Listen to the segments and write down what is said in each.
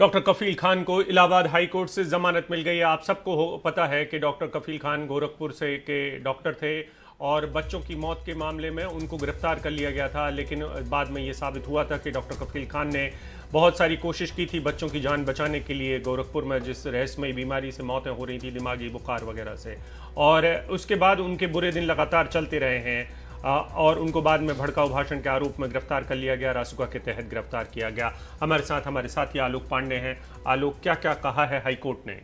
Doctor कफील खान को Allahabad high court से जमानत मिल गई है। आप सबको पता है कि डॉक्टर कफील खान गोरखपुर से के डॉक्टर थे और बच्चों की मौत के मामले में उनको गिरफ्तार कर लिया गया था, लेकिन बाद में ये साबित हुआ था कि डॉक्टर कफील खान ने बहुत सारी कोशिश की थी बच्चों की जान बचाने के लिए गोरखपुर में, जिस रहस्यमयी बीमारी से मौतें हो रही थी, दिमागी बुखार वगैरह से। और उसके बाद उनके बुरे दिन लगातार चलते रहे हैं और उनको बाद में भड़काऊ भाषण के आरोप में गिरफ्तार कर लिया गया, रासुका के तहत गिरफ्तार किया गया। हमारे साथ हमारे साथी आलोक पांडे हैं। आलोक, क्या क्या कहा है हाईकोर्ट ने?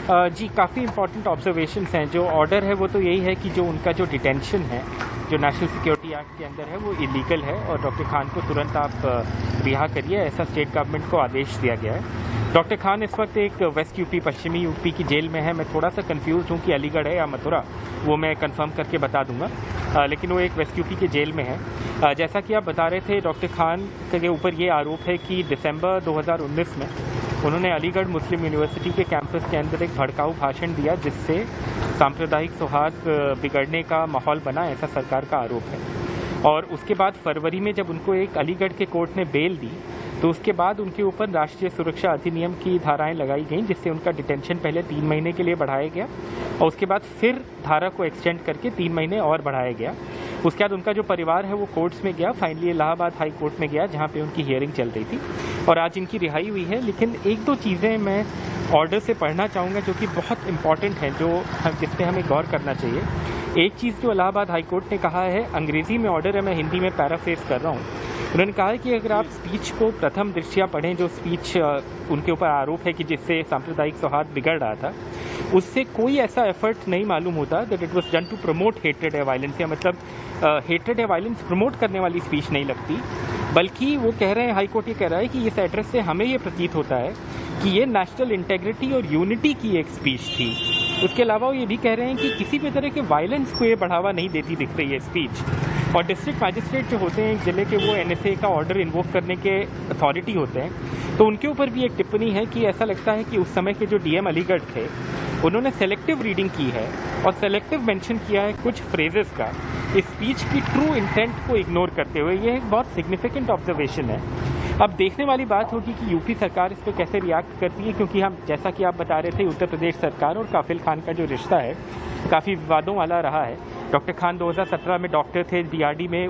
जी, काफ़ी इंपॉर्टेंट ऑब्जर्वेशंस हैं। जो ऑर्डर है वो तो यही है कि जो उनका जो डिटेंशन है, जो नेशनल सिक्योरिटी एक्ट के अंदर है, वो इलीगल है और डॉक्टर खान को तुरंत आप रिहा करिए, ऐसा स्टेट गवर्नमेंट को आदेश दिया गया है। डॉक्टर खान इस वक्त एक वेस्ट यूपी, पश्चिमी यूपी की जेल में है। मैं थोड़ा सा कंफ्यूज हूँ कि अलीगढ़ है या मथुरा, वो मैं कंफर्म करके बता दूंगा, लेकिन वो एक वेस्ट यूपी के जेल में है। जैसा कि आप बता रहे थे, डॉक्टर खान के ऊपर ये आरोप है कि दिसंबर 2019 में उन्होंने अलीगढ़ मुस्लिम यूनिवर्सिटी के कैंपस के अंदर एक भड़काऊ भाषण दिया, जिससे सांप्रदायिक सौहार्द बिगड़ने का माहौल बना, ऐसा सरकार का आरोप है। और उसके बाद फरवरी में जब उनको एक अलीगढ़ के कोर्ट ने बेल दी, तो उसके बाद उनके ऊपर राष्ट्रीय सुरक्षा अधिनियम की धाराएं लगाई गईं, जिससे उनका डिटेंशन पहले 3 महीने के लिए बढ़ाया गया और उसके बाद फिर धारा को एक्सटेंड करके 3 महीने और बढ़ाया गया। उसके बाद उनका जो परिवार है वो कोर्ट्स में गया, फाइनली इलाहाबाद हाई कोर्ट में गया, जहाँ पे उनकी हियरिंग चल रही थी और आज इनकी रिहाई हुई है। लेकिन 1-2 चीज़ें मैं ऑर्डर से पढ़ना चाहूँगा जो कि बहुत इंपॉर्टेंट हैं, जिस पर हमें गौर करना चाहिए। एक चीज़ जो इलाहाबाद हाई कोर्ट ने कहा है, अंग्रेजी में ऑर्डर है, मैं हिंदी में पैराफ्रेज कर रहा हूँ। उन्होंने कहा है कि अगर आप स्पीच को प्रथम दृष्टया पढ़ें, जो स्पीच उनके ऊपर आरोप है कि जिससे सांप्रदायिक सौहार्द बिगड़ रहा था, उससे कोई ऐसा एफर्ट नहीं मालूम होता that it was done to promote hatred या वायलेंस, या मतलब हेट्रेड या वायलेंस प्रमोट करने वाली स्पीच नहीं लगती। बल्कि वो कह रहे हैं, हाईकोर्ट ये कह रहा है कि इस एड्रेस से हमें ये प्रतीत होता है कि ये नेशनल इंटेग्रिटी और यूनिटी की एक स्पीच थी। उसके अलावा वो ये भी कह रहे हैं कि किसी भी तरह के वायलेंस को ये बढ़ावा नहीं देती दिख रही है स्पीच। और डिस्ट्रिक्ट मैजिस्ट्रेट जो होते हैं एक जिले के, वो एनएसए का ऑर्डर इन्वोक करने के अथॉरिटी होते हैं, तो उनके ऊपर भी एक टिप्पणी है कि ऐसा लगता है कि उस समय के जो डीएम अलीगढ़ थे, उन्होंने सेलेक्टिव रीडिंग की है और सेलेक्टिव मेंशन किया है कुछ फ्रेजेस का, इस स्पीच की ट्रू इंटेंट को इग्नोर करते हुए। ये एक बहुत सिग्निफिकेंट ऑब्जर्वेशन है। अब देखने वाली बात होगी कि यूपी सरकार इस पर कैसे रिएक्ट करती है, क्योंकि हम, जैसा कि आप बता रहे थे, उत्तर प्रदेश सरकार और काफिल खान का जो रिश्ता है काफ़ी विवादों वाला रहा है। डॉक्टर खान 2017 में डॉक्टर थे डीआरडी में,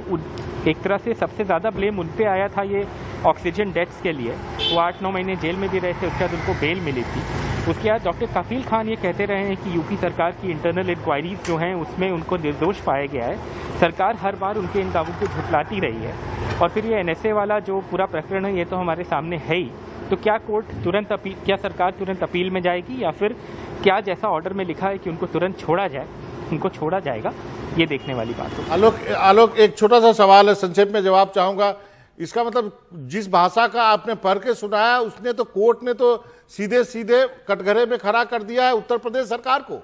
एक तरह से सबसे ज़्यादा ब्लेम उन पे आया था ये ऑक्सीजन डेथ्स के लिए। वो 8-9 महीने जेल में भी रहे थे, उसके बाद उनको बेल मिली थी। उसके बाद डॉक्टर कफील खान ये कहते रहे हैं कि यूपी सरकार की इंटरनल इंक्वायरीज जो हैं उसमें उनको निर्दोष पाया गया है। सरकार हर बार उनके इन दावों को झुठलाती रही है। और फिर ये एनएसए वाला जो पूरा प्रकरण है, ये तो हमारे सामने है ही। तो क्या क्या सरकार तुरंत अपील में जाएगी, या फिर क्या जैसा ऑर्डर में लिखा है कि उनको तुरंत छोड़ा जाए, उनको छोड़ा जाएगा, ये देखने वाली बात है। आलोक, एक छोटा सा सवाल है, संक्षेप में जवाब चाहूंगा। इसका मतलब जिस भाषा का आपने पढ़ के सुनाया, उसने तो कोर्ट ने तो सीधे सीधे कटघरे में खड़ा कर दिया है उत्तर प्रदेश सरकार को।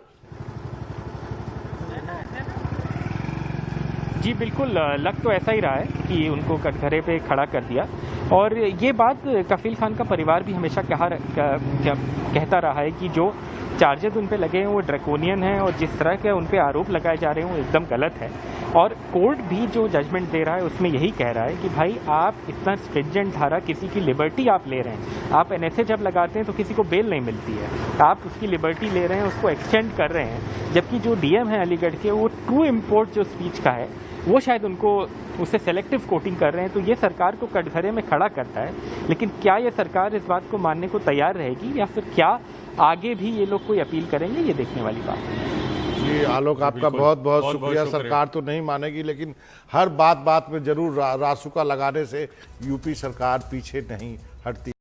जी बिल्कुल, लग तो ऐसा ही रहा है कि उनको कटघरे पे खड़ा कर दिया। और ये बात कफील खान का परिवार भी हमेशा कहता रहा है कि जो चार्जेस उन पे लगे हैं वो ड्रैकोनियन हैं और जिस तरह के उन पे आरोप लगाए जा रहे हैं वो एकदम गलत है। और कोर्ट भी जो जजमेंट दे रहा है उसमें यही कह रहा है कि भाई, आप इतना स्ट्रिंजेंट धारा, किसी की लिबर्टी आप ले रहे हैं। आप एनएसए जब लगाते हैं तो किसी को बेल नहीं मिलती है, आप उसकी लिबर्टी ले रहे हैं, उसको एक्सटेंड कर रहे हैं। जबकि जो डीएम है अलीगढ़ के, वो ट्रू इम्पोर्ट जो स्पीच का है, वो शायद उनको उससे सेलेक्टिव कोटिंग कर रहे हैं। तो ये सरकार को कटघरे में खड़ा करता है। लेकिन क्या ये सरकार इस बात को मानने को तैयार रहेगी, या फिर क्या आगे भी ये लोग कोई अपील करेंगे, ये देखने वाली बात है। जी आलोक, आपका बहुत बहुत शुक्रिया। सरकार तो नहीं मानेगी, लेकिन हर बात में जरूर रासुका लगाने से यूपी सरकार पीछे नहीं हटती।